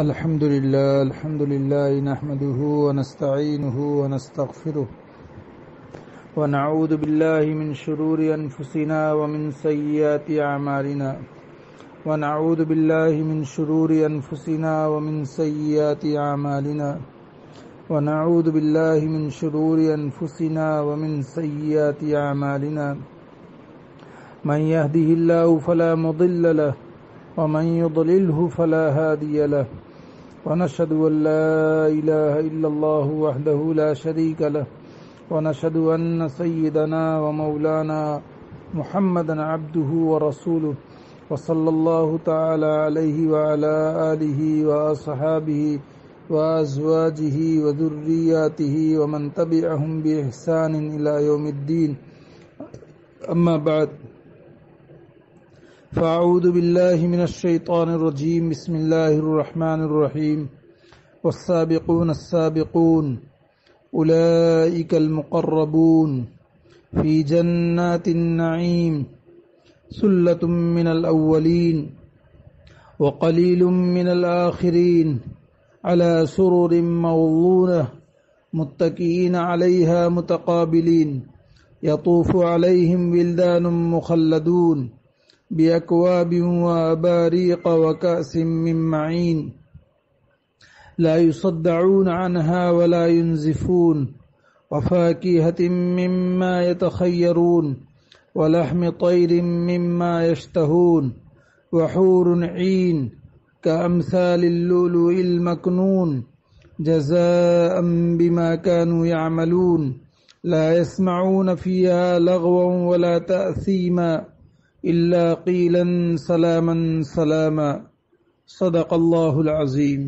الحمد لله نحمده ونستعينه ونستغفره ونعوذ بالله من شرور أنفسنا ومن سيئات أعمالنا ونعوذ بالله من شرور أنفسنا ومن سيئات أعمالنا ونعوذ بالله من شرور أنفسنا ومن سيئات أعمالنا من يهده الله فلا مضل له ومن يضلله فلا هادي له ونشهد أن لا إله إلا الله وحده لا شريك له ونشهد أن سيدنا ومولانا محمدا عبده ورسوله وصلى الله تعالى عليه وعلى آله وأصحابه وأزواجه وذرياته ومن تبعهم بإحسان إلى يوم الدين أما بعد فأعوذ بالله من الشيطان الرجيم بسم الله الرحمن الرحيم والسابقون السابقون أولئك المقربون في جنات النعيم ثلة من الأولين وقليل من الآخرين على سرر موضونة متكئين عليها متقابلين يطوف عليهم ولدان مخلدون بأكواب وأباريق وكأس من معين لا يصدعون عنها ولا ينزفون وفاكهة مما يتخيرون ولحم طير مما يشتهون وحور عين كأمثال اللؤلؤ المكنون جزاء بما كانوا يعملون لا يسمعون فيها لغوا ولا تأثيما إلا قيلا سلاما سلاما صدق اللہ العظیم۔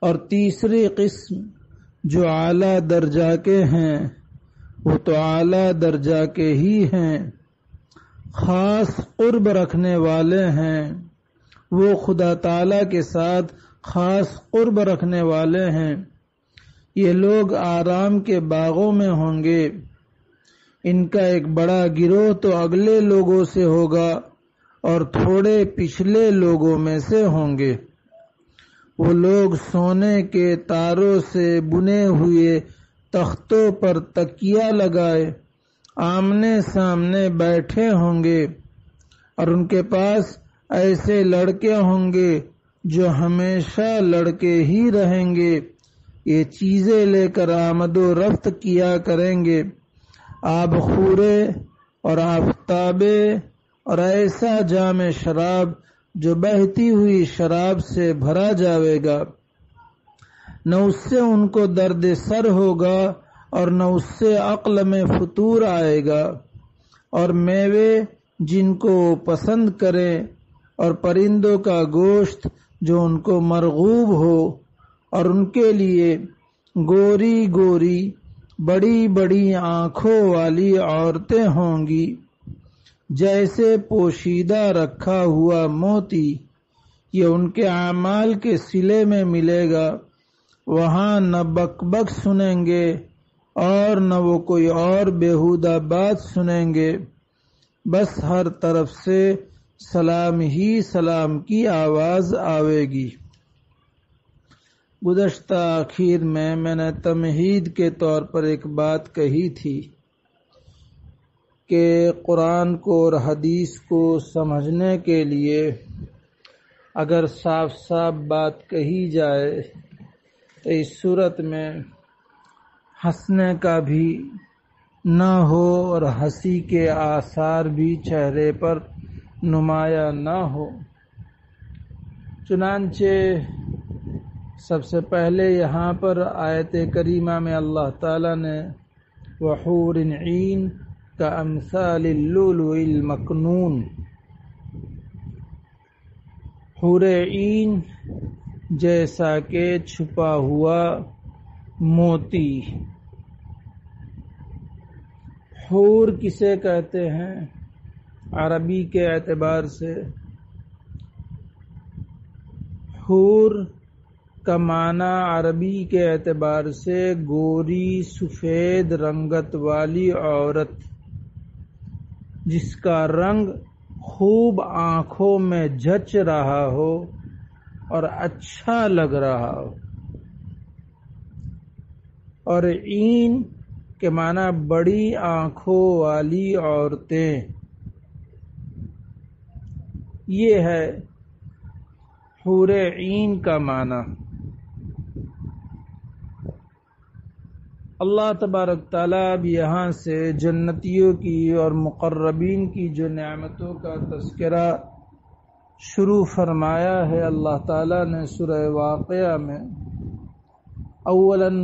اور تیسری قسم جو اعلیٰ درجہ کے ہیں وہ تو اعلیٰ درجہ کے ہی ہیں، خاص قرب رکھنے والے ہیں، وہ خدا تعالی کے ساتھ خاص قرب رکھنے والے ہیں۔ یہ لوگ آرام کے باغوں میں ہوں گے، ان کا ایک بڑا گروہ تو اگلے لوگوں سے ہوگا اور تھوڑے پچھلے لوگوں میں سے ہوں گے۔ وہ لوگ سونے کے تاروں سے بنے ہوئے تختوں پر تکیہ لگائے آمنے سامنے بیٹھے ہوں گے، اور ان کے پاس ایسے لڑکے ہوں گے جو ہمیشہ لڑکے ہی رہیں گے، یہ چیزیں لے کر آمد و رفت کیا کریں گے، آب خورے اور آفتابے اور ایسا جام شراب جو بہتی ہوئی شراب سے بھرا جاوے گا، نہ اس سے ان کو درد سر ہوگا اور نہ اس سے عقل میں فطور آئے گا، اور میوے جن کو پسند کریں اور پرندوں کا گوشت جو ان کو مرغوب ہو، اور ان کے لیے گوری گوری بڑی بڑی آنکھوں والی عورتیں ہوں گی، جیسے پوشیدہ رکھا ہوا موتی، یہ ان کے اعمال کے صلے میں ملے گا۔ وہاں نہ بک بک سنیں گے اور نہ وہ کوئی اور بیہودہ بات سنیں گے، بس ہر طرف سے سلام ہی سلام کی آواز آئے گی۔ گزشتہ آخر میں نے تمہید کے طور پر ایک بات کہی تھی کہ قرآن کو اور حدیث کو سمجھنے کے لیے اگر صاف صاف بات کہی جائے تو اس صورت میں ہنسنے کا بھی نہ ہو اور ہنسی کے آثار بھی چہرے پر نمایاں نہ ہو۔ چنانچہ سب سے پہلے یہاں پر آیت کریمہ میں اللہ تعالی نے وحور عین کامثال اللؤلؤ المکنون، حور عین جیسا کہ چھپا ہوا موتی۔ حور کسے کہتے ہیں عربی کے اعتبار سے؟ حور کا معنی عربی کے اعتبار سے گوری سفید رنگت والی عورت، جس کا رنگ خوب آنکھوں میں جھچ رہا ہو اور اچھا لگ رہا ہو. اور عین کے معنی بڑی آنکھوں والی عورتیں، یہ ہے حور عین کا معنی. اللہ تبارک تعالیٰ اب یہاں سے جنتیوں کی اور مقربین کی جو نعمتوں کا تذکرہ شروع فرمایا ہے. اللہ تعالیٰ نے سورہ واقعہ میں اولاً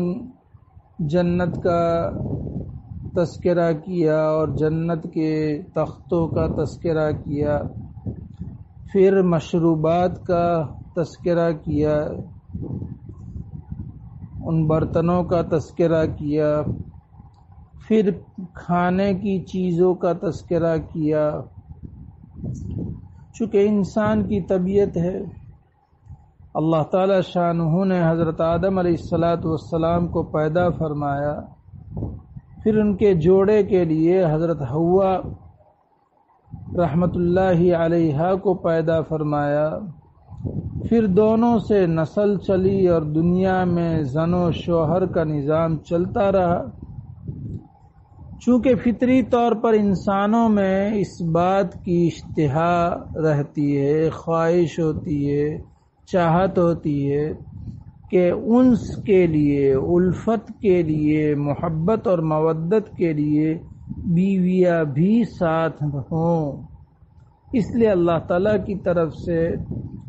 جنت کا تذکرہ کیا اور جنت کے تختوں کا تذکرہ کیا، پھر مشروبات کا تذکرہ کیا، ان برتنوں کا تذکرہ کیا، پھر کھانے کی چیزوں کا تذکرہ کیا. چونکہ انسان کی طبیعت ہے، اللہ تعالی شانہ نے حضرت آدم علیہ السلام کو پیدا فرمایا، پھر ان کے جوڑے کے لیے حضرت حوا رحمت اللہ علیہا کو پیدا فرمایا، پھر دونوں سے نسل چلی اور دنیا میں زن و شوہر کا نظام چلتا رہا. چونکہ فطری طور پر انسانوں میں اس بات کی اشتہا رہتی ہے، خواہش ہوتی ہے، چاہت ہوتی ہے کہ انس کے لیے، الفت کے لیے، محبت اور مودت کے لیے بیویاں بھی ساتھ ہوں. اس لیے اللہ تعالیٰ کی طرف سے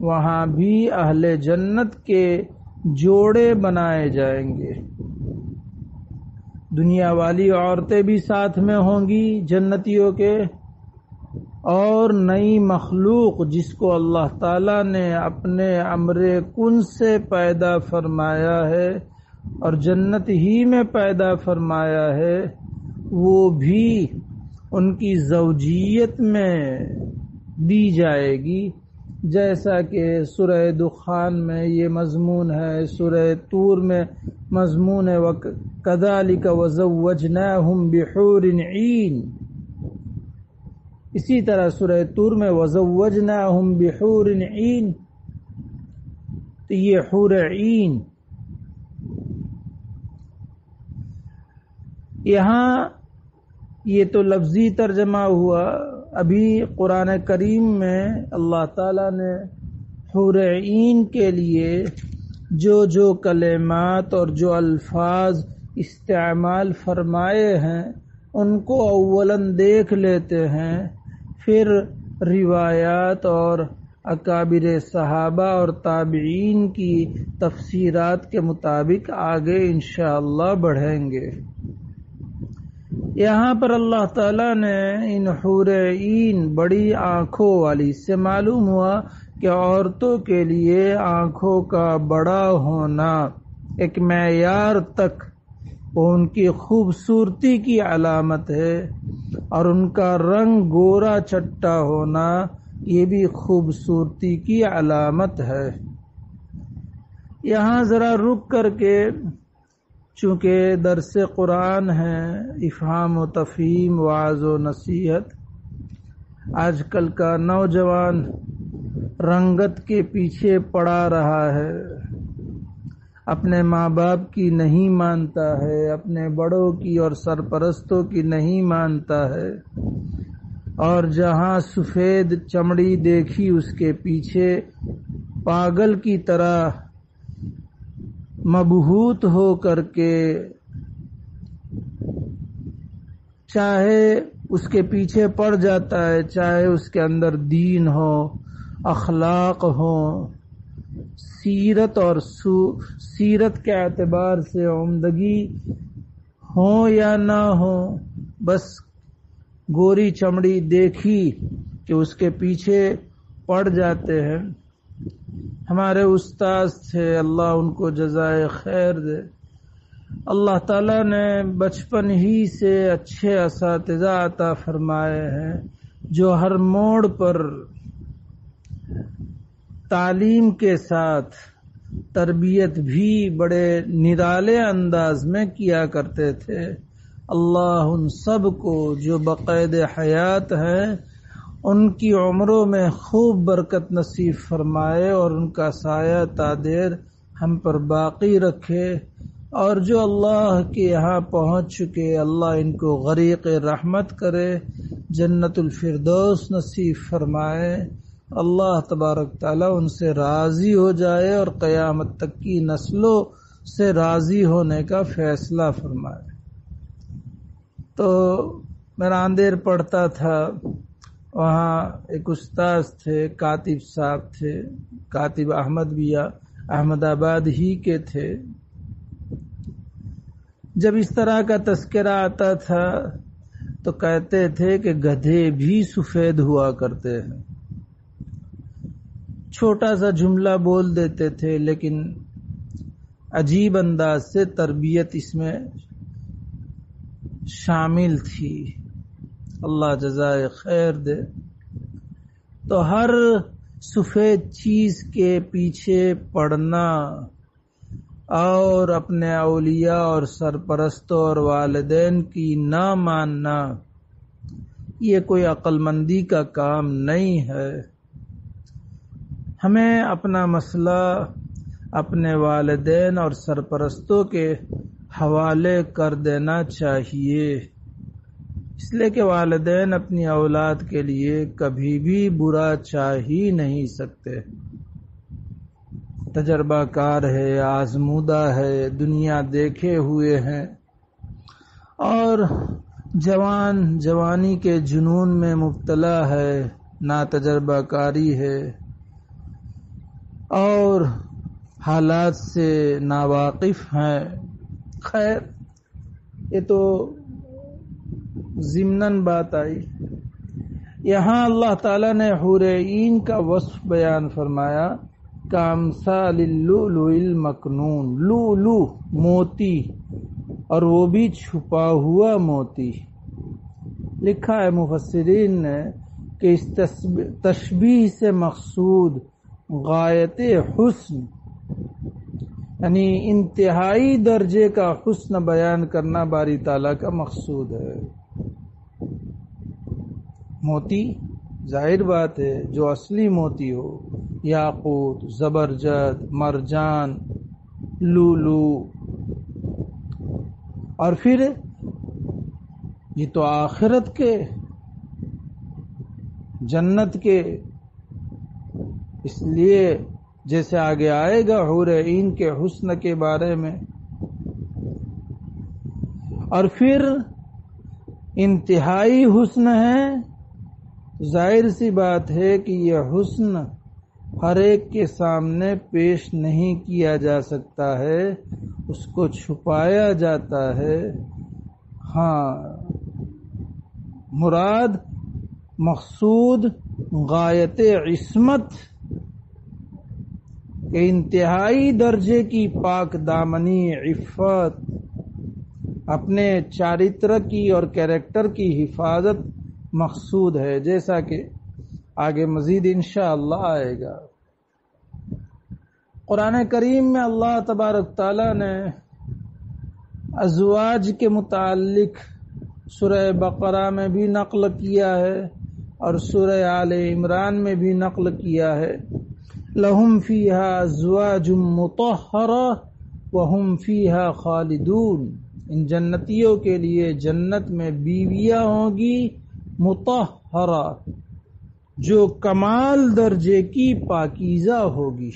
وہاں بھی اہل جنت کے جوڑے بنائے جائیں گے. دنیا والی عورتیں بھی ساتھ میں ہوں گی جنتیوں کے، اور نئی مخلوق جس کو اللہ تعالیٰ نے اپنے امر کن سے پیدا فرمایا ہے اور جنت ہی میں پیدا فرمایا ہے، وہ بھی ان کی زوجیت میں دی جائے گی. جیسا کہ سورہ دخان میں یہ مضمون ہے، سورہ طور میں مضمون ہے وَكَذَلِكَ وَزَوَّجْنَاهُمْ بِحُورٍ عِينٍ. اسی طرح سورہ طور میں وَزَوَّجْنَاهُمْ بِحُورٍ عِينٍ، تو یہ حور عین یہاں یہ تو لفظی ترجمہ ہوا. ابھی قرآن کریم میں اللہ تعالیٰ نے حور عین کے لیے جو کلمات اور جو الفاظ استعمال فرمائے ہیں ان کو اولاً دیکھ لیتے ہیں، پھر روایات اور اکابر صحابہ اور تابعین کی تفسیرات کے مطابق آگے انشاءاللہ بڑھیں گے. یہاں پر اللہ تعالیٰ نے ان حور عین بڑی آنکھوں والی سے معلوم ہوا کہ عورتوں کے لیے آنکھوں کا بڑا ہونا ایک معیار تک ان کی خوبصورتی کی علامت ہے، اور ان کا رنگ گورا چٹا ہونا یہ بھی خوبصورتی کی علامت ہے. یہاں ذرا رک کر کے، چونکہ درس قرآن ہے، افہام و تفہیم، وعظ و نصیحت، آج کل کا نوجوان رنگت کے پیچھے پڑا رہا ہے، اپنے ماں باپ کی نہیں مانتا ہے، اپنے بڑوں کی اور سرپرستوں کی نہیں مانتا ہے، اور جہاں سفید چمڑی دیکھی اس کے پیچھے پاگل کی طرح مبہوت ہو کر کے چاہے اس کے پیچھے پڑ جاتا ہے، چاہے اس کے اندر دین ہو، اخلاق ہو، سیرت اور سیرت کے اعتبار سے عمدگی ہو یا نہ ہو، بس گوری چمڑی دیکھی کہ اس کے پیچھے پڑ جاتے ہیں. ہمارے استاذ تھے، اللہ ان کو جزائے خیر دے. اللہ تعالیٰ نے بچپن ہی سے اچھے اساتذہ عطا فرمائے ہیں جو ہر موڑ پر تعلیم کے ساتھ تربیت بھی بڑے نرالے انداز میں کیا کرتے تھے. اللہ ان سب کو جو بقید حیات ہیں ان کی عمروں میں خوب برکت نصیب فرمائے اور ان کا سایہ تا دیر ہم پر باقی رکھے، اور جو اللہ کے یہاں پہنچ چکے اللہ ان کو غریق رحمت کرے، جنت الفردوس نصیب فرمائے، اللہ تبارک تعالیٰ ان سے راضی ہو جائے اور قیامت تک کی نسلوں سے راضی ہونے کا فیصلہ فرمائے۔ تو میں راندیر پڑھتا تھا، وہاں ایک استاذ تھے، کاتب صاحب تھے، کاتب احمد بیا، احمد آباد ہی کے تھے۔ جب اس طرح کا تذکرہ آتا تھا تو کہتے تھے کہ گدھے بھی سفید ہوا کرتے ہیں۔ چھوٹا سا جملہ بول دیتے تھے لیکن عجیب انداز سے تربیت اس میں شامل تھی، اللہ جزائے خیر دے۔ تو ہر سفید چیز کے پیچھے پڑنا اور اپنے اولیاء اور سرپرستوں اور والدین کی نہ ماننا، یہ کوئی عقل مندی کا کام نہیں ہے۔ ہمیں اپنا مسئلہ اپنے والدین اور سرپرستوں کے حوالے کر دینا چاہیے، اس لیے کہ والدین اپنی اولاد کے لیے کبھی بھی برا چاہ ہی نہیں سکتے۔ تجربہ کار ہے، آزمودہ ہے، دنیا دیکھے ہوئے ہیں، اور جوانی کے جنون میں مبتلا ہے، نا تجربہ کاری ہے اور حالات سے ناواقف ہیں۔ خیر، یہ تو ضمناً بات آئی۔ یہاں اللہ تعالیٰ نے حور عین کا وصف بیان فرمایا، کامثال اللؤلؤ المکنون، لؤلؤ موتی، اور وہ بھی چھپا ہوا موتی۔ لکھا ہے مفسرین نے کہ اس تشبیہ سے مقصود غایت حسن، یعنی انتہائی درجے کا حسن بیان کرنا باری تعالیٰ کا مقصود ہے۔ موتی ظاہر بات ہے جو اصلی موتی ہو، یاقوت، زبرجد، مرجان، لؤلؤ، اور پھر یہ تو آخرت کے، جنت کے، اس لیے جیسے آگے آئے گا حور عین کے حسن کے بارے میں، اور پھر انتہائی حسن ہے، ظاہر سی بات ہے کہ یہ حسن ہر ایک کے سامنے پیش نہیں کیا جا سکتا ہے، اس کو چھپایا جاتا ہے۔ ہاں، مراد مقصود غایت عصمت، کہ انتہائی درجے کی پاک دامنی عفت، اپنے چارتر کی اور کیریکٹر کی حفاظت مقصود ہے، جیسا کہ آگے مزید انشاءاللہ آئے گا۔ قرآن کریم میں اللہ تبارک تعالیٰ نے ازواج کے متعلق سورہ بقرہ میں بھی نقل کیا ہے اور سورہ آل عمران میں بھی نقل کیا ہے، لَهُمْ فِيهَا أَزْوَاجٌ مُطَهَّرَةٌ وَهُمْ فِيهَا خَالِدُونَ، ان جنتیوں کے لیے جنت میں بیویاں ہوں گی مطہرہ، جو کمال درجے کی پاکیزہ ہوگی،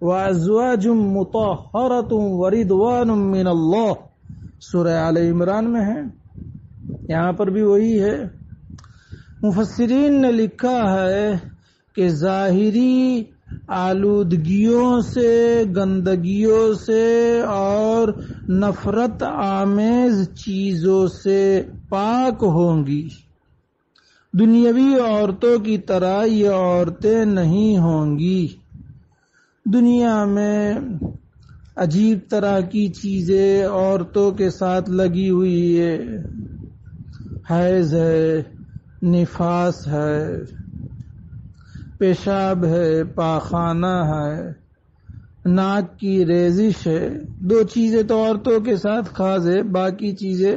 وَأَزْوَاجٌ مُطَهَّرَةٌ وَرِضْوَانٌ مِّنَ اللَّهِ، سورہ آل عمران میں ہے، یہاں پر بھی وہی ہے۔ مفسرین نے لکھا ہے کہ ظاہری آلودگیوں سے، گندگیوں سے اور نفرت آمیز چیزوں سے پاک ہوں گی، دنیاوی عورتوں کی طرح یہ عورتیں نہیں ہوں گی۔ دنیا میں عجیب طرح کی چیزیں عورتوں کے ساتھ لگی ہوئی ہے، حیض ہے، نفاس ہے، پیشاب ہے، پاخانہ ہے، ناک کی ریزش ہے، دو چیزیں تو عورتوں کے ساتھ خاص ہے، باقی چیزیں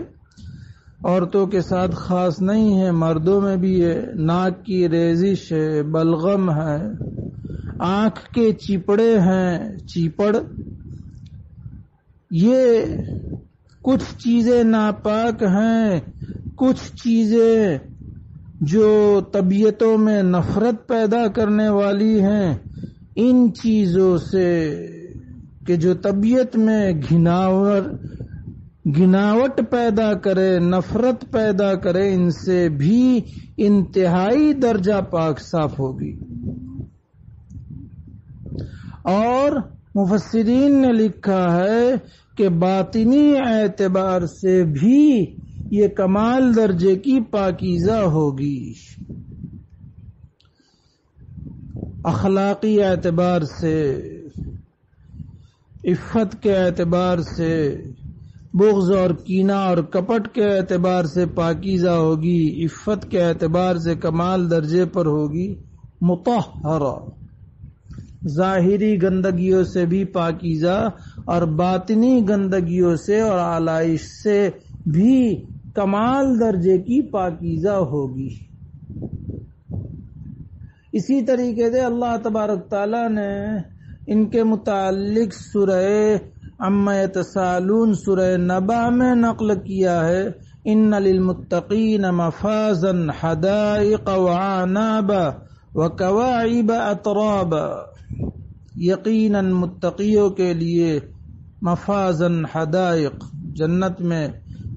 عورتوں کے ساتھ خاص نہیں ہے، مردوں میں بھی ہے۔ ناک کی ریزش ہے، بلغم ہے، آنکھ کے چیپڑے ہیں، چیپڑ، یہ کچھ چیزیں ناپاک ہیں، کچھ چیزیں جو طبیعتوں میں نفرت پیدا کرنے والی ہیں۔ ان چیزوں سے کہ جو طبیعت میں گھناوٹ پیدا کرے، نفرت پیدا کرے، ان سے بھی انتہائی درجہ پاک صاف ہوگی۔ اور مفسرین نے لکھا ہے کہ باطنی اعتبار سے بھی یہ کمال درجے کی پاکیزہ ہوگی، اخلاقی اعتبار سے، عفت کے اعتبار سے، بغض اور کینہ اور کپٹ کے اعتبار سے پاکیزہ ہوگی، عفت کے اعتبار سے کمال درجے پر ہوگی، مطہرہ، ظاہری گندگیوں سے بھی پاکیزہ اور باطنی گندگیوں سے اور آلائش سے بھی کمال درجے کی پاکیزہ ہوگی۔ اسی طریقے سے اللہ تبارک تعالیٰ نے ان کے متعلق سورہ عما یتساءلون سورہ نبا میں نقل کیا ہے، ان للمتقین مفازا حدائق وعنابا وکواعب اترابا، یقیناً متقیوں کے لیے مفازا حدائق، جنت میں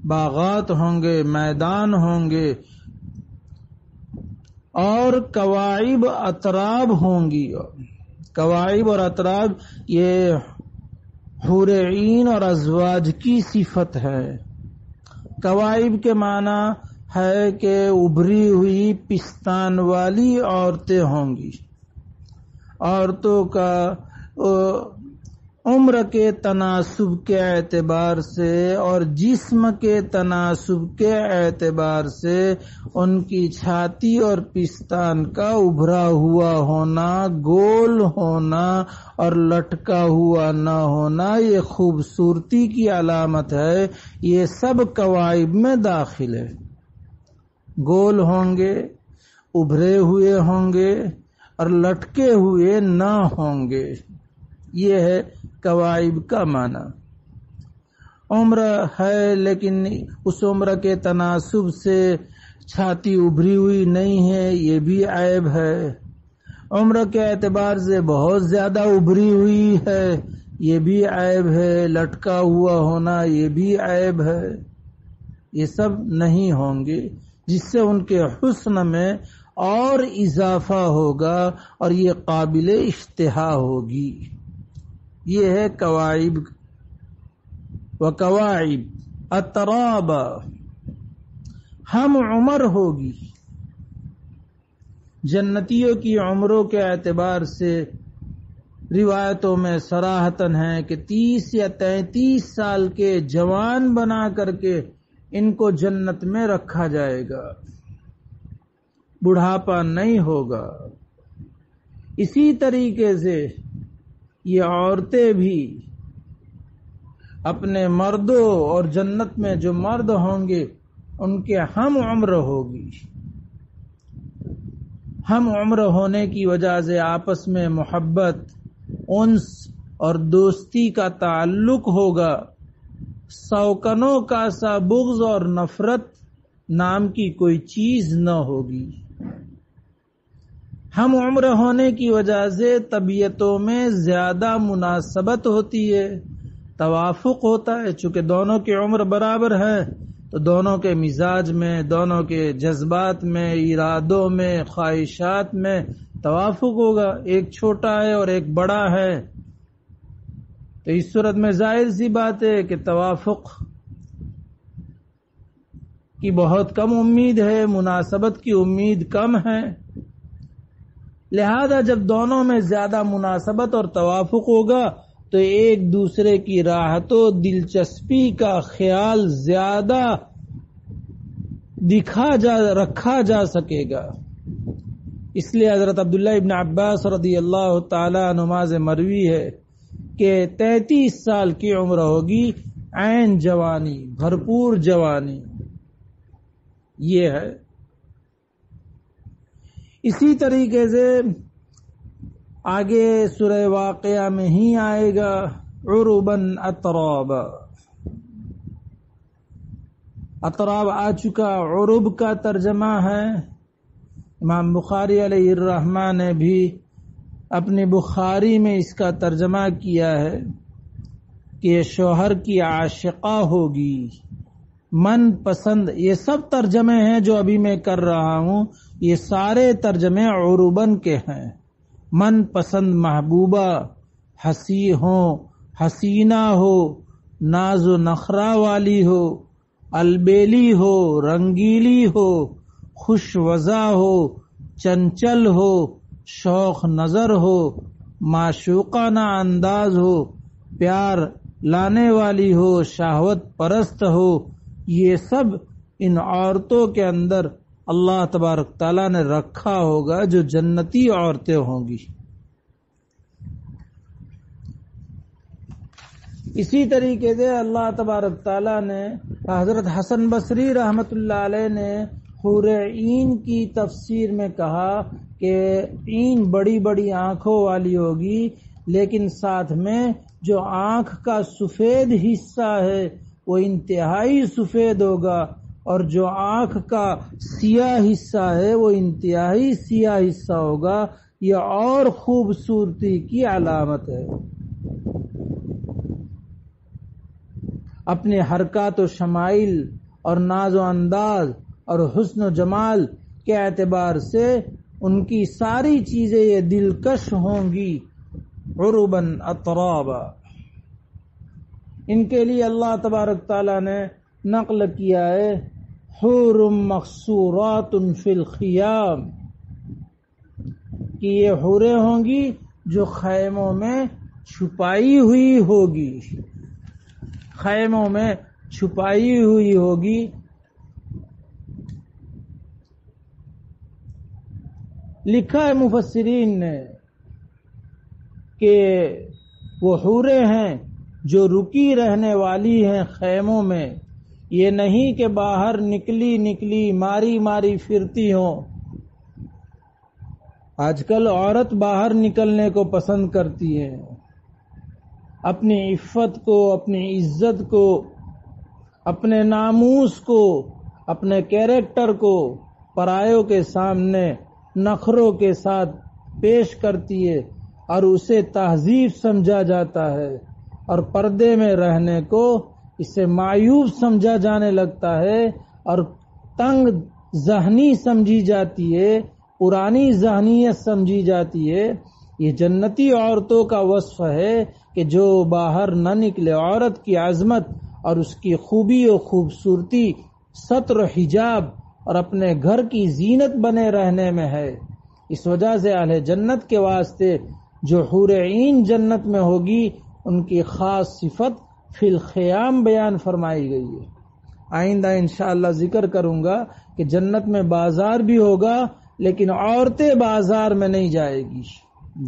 باغات ہوں گے، میدان ہوں گے، اور کواعب اتراب ہوں گی۔ کواعب اور اتراب یہ حور عین اور ازواج کی صفت ہے۔ کواعب کے معنی ہے کہ ابھری ہوئی پستان والی عورتیں ہوں گی۔ عورتوں کا عمر کے تناسب کے اعتبار سے اور جسم کے تناسب کے اعتبار سے ان کی چھاتی اور پستان کا ابھرا ہوا ہونا، گول ہونا اور لٹکا ہوا نہ ہونا یہ خوبصورتی کی علامت ہے۔ یہ سب کواعب میں داخل ہے۔ گول ہوں گے، ابھرے ہوئے ہوں گے اور لٹکے ہوئے نہ ہوں گے، یہ ہے کواعب کا معنی۔ عمر ہے لیکن اس عمر کے تناسب سے چھاتی ابھری ہوئی نہیں ہے، یہ بھی عیب ہے۔ عمر کے اعتبار سے بہت زیادہ ابھری ہوئی ہے، یہ بھی عیب ہے۔ لٹکا ہوا ہونا یہ بھی عیب ہے۔ یہ سب نہیں ہوں گے، جس سے ان کے حسن میں اور اضافہ ہوگا اور یہ قابل اشتہا ہوگی۔ یہ ہے کواعب وکواعب اترابا، ہم عمر ہوگی۔ جنتیوں کی عمروں کے اعتبار سے روایتوں میں صراحتاً ہے کہ 30 یا 33 سال کے جوان بنا کر کے ان کو جنت میں رکھا جائے گا، بڑھاپا نہیں ہوگا۔ اسی طریقے سے یہ عورتیں بھی اپنے مردوں اور جنت میں جو مرد ہوں گے ان کے ہم عمر ہوگی۔ ہم عمر ہونے کی وجہ سے آپس میں محبت، انس اور دوستی کا تعلق ہوگا۔ سوکنوں کا سا بغض اور نفرت نام کی کوئی چیز نہ ہوگی۔ ہم عمر ہونے کی وجہ سے طبیعتوں میں زیادہ مناسبت ہوتی ہے، توافق ہوتا ہے۔ چونکہ دونوں کی عمر برابر ہے تو دونوں کے مزاج میں، دونوں کے جذبات میں، ارادوں میں، خواہشات میں توافق ہوگا۔ ایک چھوٹا ہے اور ایک بڑا ہے تو اس صورت میں ظاہر سی بات ہے کہ توافق کی بہت کم امید ہے، مناسبت کی امید کم ہے۔ لہذا جب دونوں میں زیادہ مناسبت اور توافق ہوگا تو ایک دوسرے کی راحت و دلچسپی کا خیال زیادہ رکھا جا سکے گا۔ اس لیے حضرت عبداللہ ابن عباس رضی اللہ تعالی عنہما سے مروی ہے کہ 33 سال کی عمر ہوگی، عین جوانی، بھرپور جوانی، یہ ہے. اسی طریقے سے آگے سورہ واقعہ میں ہی آئے گا عرباً اترابا. اتراب آ چکا. عرب کا ترجمہ ہے، امام بخاری علیہ الرحمہ نے بھی اپنی بخاری میں اس کا ترجمہ کیا ہے کہ یہ شوہر کی عاشقہ ہوگی، من پسند. یہ سب ترجمے ہیں جو ابھی میں کر رہا ہوں، یہ سارے ترجمے عرباً کے ہیں. من پسند محبوبہ، حسینہ ہو، ناز و نخرہ والی ہو، البیلی ہو، رنگیلی ہو، خوش وضع ہو، چنچل ہو، شوق نظر ہو، معشوقانہ انداز ہو، پیار لانے والی ہو، شہوت پرست ہو. یہ سب ان عورتوں کے اندر اللہ تبارک تعالیٰ نے رکھا ہوگا جو جنتی عورتیں ہوں گی. اسی طریقے سے اللہ تبارک تعالیٰ نے حضرت حسن بصری رحمت اللہ علیہ نے حور عین کی تفسیر میں کہا کہ عین بڑی بڑی آنکھوں والی ہوگی، لیکن ساتھ میں جو آنکھ کا سفید حصہ ہے وہ انتہائی سفید ہوگا، اور جو آنکھ کا سیاہ حصہ ہے وہ انتہائی سیاہ حصہ ہوگا. یہ اور خوبصورتی کی علامت ہے. اپنے حرکات و شمائل اور ناز و انداز اور حسن و جمال کے اعتبار سے ان کی ساری چیزیں یہ دلکش ہوں گی. عرباً اترابا. ان کے لیے اللہ تبارک تعالیٰ نے نقل کیا ہے حور مقصورات فی الخیام، کہ یہ حوریں ہوں گی جو خیموں میں چھپائی ہوئی ہوگی، خیموں میں چھپائی ہوئی ہوگی. لکھا ہے مفسرین نے کہ وہ حوریں ہیں جو رکی رہنے والی ہیں خیموں میں. یہ نہیں کہ باہر نکلی ماری ماری پھرتی ہوں. آج کل عورت باہر نکلنے کو پسند کرتی ہے، اپنی عفت کو، اپنی عزت کو، اپنے ناموس کو، اپنے کیریکٹر کو پرایوں کے سامنے نخروں کے ساتھ پیش کرتی ہے، اور اسے تہذیب سمجھا جاتا ہے، اور پردے میں رہنے کو اسے معیوب سمجھا جانے لگتا ہے، اور تنگ ذہنی سمجھی جاتی ہے، پرانی ذہنیت سمجھی جاتی ہے. یہ جنتی عورتوں کا وصف ہے کہ جو باہر نہ نکلے. عورت کی عظمت اور اس کی خوبی و خوبصورتی ستر و حجاب اور اپنے گھر کی زینت بنے رہنے میں ہے. اس وجہ سے اہل جنت کے واسطے جو حور عین جنت میں ہوگی ان کی خاص صفت فی الخیام بیان فرمائی گئی ہے. آئندہ انشاءاللہ ذکر کروں گا کہ جنت میں بازار بھی ہوگا، لیکن عورتیں بازار میں نہیں جائے گی.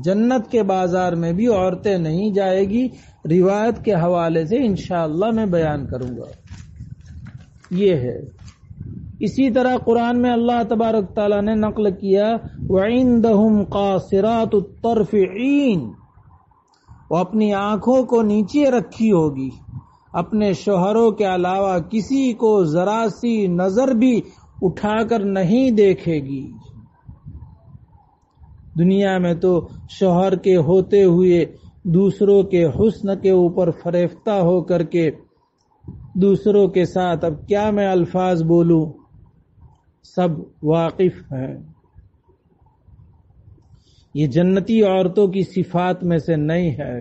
جنت کے بازار میں بھی عورتیں نہیں جائے گی. روایت کے حوالے سے انشاءاللہ میں بیان کروں گا. یہ ہے. اسی طرح قرآن میں اللہ تبارک تعالیٰ نے نقل کیا وَعِندَهُمْ قَاصِرَاتُ الطَّرْفِ عِین، وہ اپنی آنکھوں کو نیچے رکھی ہوگی، اپنے شوہروں کے علاوہ کسی کو ذرا سی نظر بھی اٹھا کر نہیں دیکھے گی. دنیا میں تو شوہر کے ہوتے ہوئے دوسروں کے حسن کے اوپر فریفتہ ہو کر کے دوسروں کے ساتھ، اب کیا میں الفاظ بولوں، سب واقف ہیں. یہ جنتی عورتوں کی صفات میں سے نہیں ہے.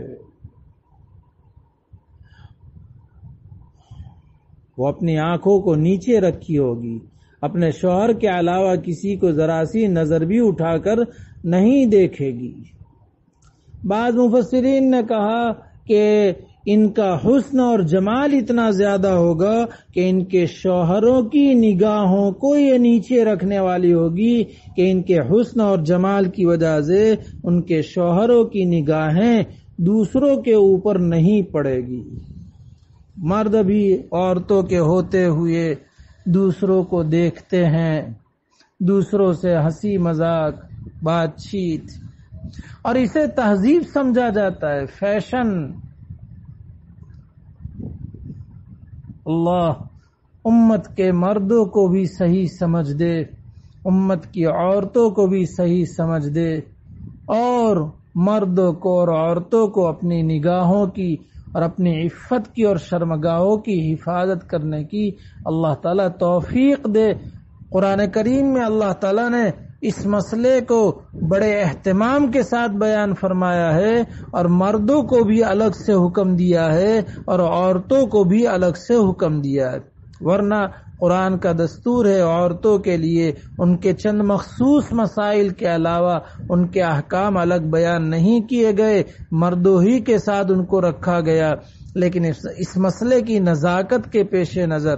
وہ اپنی آنکھوں کو نیچے رکھی ہوگی، اپنے شوہر کے علاوہ کسی کو ذرا سی نظر بھی اٹھا کر نہیں دیکھے گی. بعض مفسرین نے کہا کہ ان کا حسن اور جمال اتنا زیادہ ہوگا کہ ان کے شوہروں کی نگاہوں کو یہ نیچے رکھنے والی ہوگی، کہ ان کے حسن اور جمال کی وجہ سے ان کے شوہروں کی نگاہیں دوسروں کے اوپر نہیں پڑے گی. مرد بھی عورتوں کے ہوتے ہوئے دوسروں کو دیکھتے ہیں، دوسروں سے ہنسی مذاق بات چیت، اور اسے تہذیب سمجھا جاتا ہے، فیشن۔ اللہ امت کے مردوں کو بھی صحیح سمجھ دے، امت کی عورتوں کو بھی صحیح سمجھ دے، اور مردوں کو اور عورتوں کو اپنی نگاہوں کی اور اپنی عفت کی اور شرمگاہوں کی حفاظت کرنے کی اللہ تعالیٰ توفیق دے۔ قرآن کریم میں اللہ تعالیٰ نے اس مسئلے کو بڑے اہتمام کے ساتھ بیان فرمایا ہے، اور مردوں کو بھی الگ سے حکم دیا ہے اور عورتوں کو بھی الگ سے حکم دیا ہے، ورنہ قرآن کا دستور ہے عورتوں کے لیے ان کے چند مخصوص مسائل کے علاوہ ان کے احکام الگ بیان نہیں کیے گئے، مردوں ہی کے ساتھ ان کو رکھا گیا۔ لیکن اس مسئلے کی نزاکت کے پیش نظر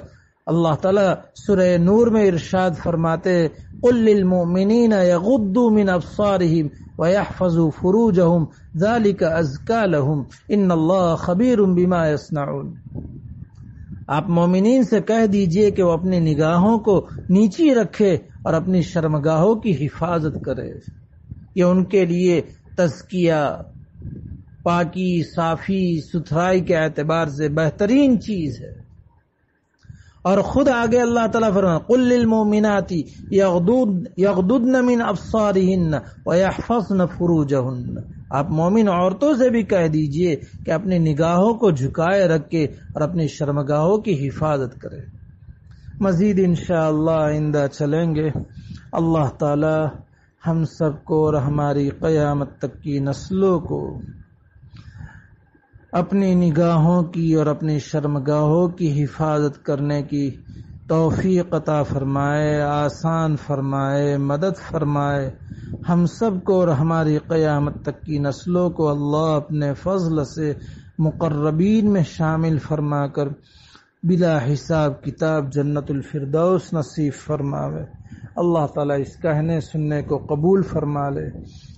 اللہ تعالیٰ سورہ نور میں ارشاد فرماتے ہیں قُل لِّلْمُؤْمِنِينَ يَغُضُّوا مِنْ أَبْصَارِهِمْ وَيَحْفَظُوا فُرُوجَهُمْ ذَلِكَ أَزْكَىٰ لَهُمْ إِنَّ اللَّهَ خَبِيرٌ بِمَا يَصْنَعُونَ۔ آپ مومنین سے کہہ دیجئے کہ وہ اپنی نگاہوں کو نیچی رکھے اور اپنی شرمگاہوں کی حفاظت کرے، یہ ان کے لیے تزکیہ، پاکی، صافی ستھرائی کے اعتبار سے بہترین چیز ہے۔ اور خود آگے اللہ تعالیٰ فرماتے قُل لِّلْمُؤْمِنَاتِ يَغْضُضْنَ مِنْ أَبْصَارِهِنَّ وَيَحْفَظْنَ فُرُوجَهُنَّ۔ آپ مومن عورتوں سے بھی کہہ دیجئے کہ اپنی نگاہوں کو جھکائے رکھے اور اپنی شرمگاہوں کی حفاظت کرے۔ مزید انشاءاللہ آئندہ چلیں گے۔ اللہ تعالی ہم سب کو اور ہماری قیامت تک کی نسلوں کو اپنی نگاہوں کی اور اپنی شرمگاہوں کی حفاظت کرنے کی توفیق عطا فرمائے، آسان فرمائے، مدد فرمائے۔ ہم سب کو اور ہماری قیامت تک کی نسلوں کو اللہ اپنے فضل سے مقربین میں شامل فرما کر بلا حساب کتاب جنت الفردوس نصیب فرماوے۔ اللہ تعالیٰ اس کہنے سننے کو قبول فرما لے۔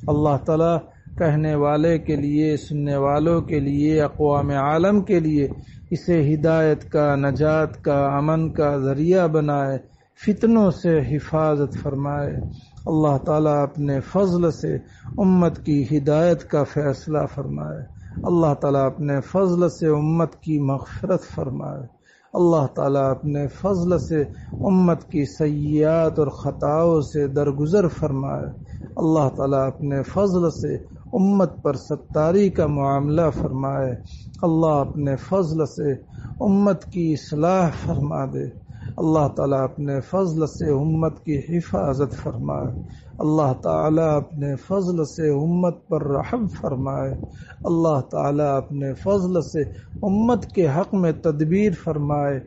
اللہ تعالیٰ کہنے والے کے لیے، سننے والوں کے لیے، اقوام عالم کے لیے اسے ہدایت کا، نجات کا، امن کا ذریعہ بنائے، فتنوں سے حفاظت فرمائے۔ اللہ تعالیٰ اپنے فضل سے امت کی ہدایت کا فیصلہ فرمائے۔ اللہ تعالیٰ اپنے فضل سے امت کی مغفرت فرمائے۔ اللہ تعالیٰ اپنے فضل سے امت کی سیئات اور خطاؤں سے درگزر فرمائے۔ اللہ تعالیٰ اپنے فضل سے امت پر ستاری کا معاملہ فرمائے۔ اللہ اپنے فضل سے امت کی اصلاح فرما دے۔ اللہ تعالیٰ اپنے فضل سے امت کی حفاظت فرمائے۔ اللہ تعالیٰ اپنے فضل سے امت پر رحم فرمائے۔ اللہ تعالیٰ اپنے فضل سے امت کے حق میں تدبیر فرمائے۔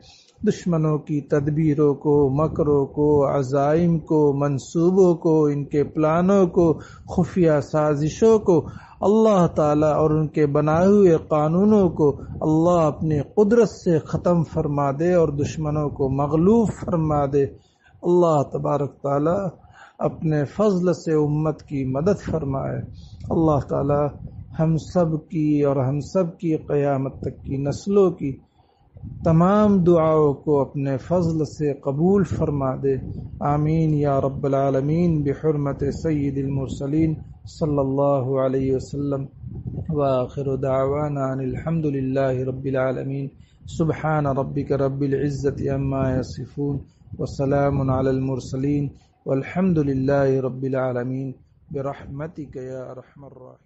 دشمنوں کی تدبیروں کو، مکروں کو، عزائم کو، منصوبوں کو، ان کے پلانوں کو، خفیہ سازشوں کو اللہ تعالیٰ اور ان کے بنائے ہوئے قانونوں کو اللہ اپنی قدرت سے ختم فرما دے اور دشمنوں کو مغلوب فرما دے۔ اللہ تبارک تعالیٰ اپنے فضل سے امت کی مدد فرمائے۔ اللہ تعالیٰ ہم سب کی اور ہم سب کی قیامت تک کی نسلوں کی تمام دعاؤں کو اپنے فضل سے قبول فرما دے۔ آمین یا رب العالمین بحرمت سید المرسلین صلی اللہ علیہ وسلم۔ وآخر دعوانا ان الحمد للہ رب العالمین۔ سبحان ربک رب العزت عما یصفون وسلام علی المرسلین والحمد للہ رب العالمین برحمتک یا ارحم الراحمین۔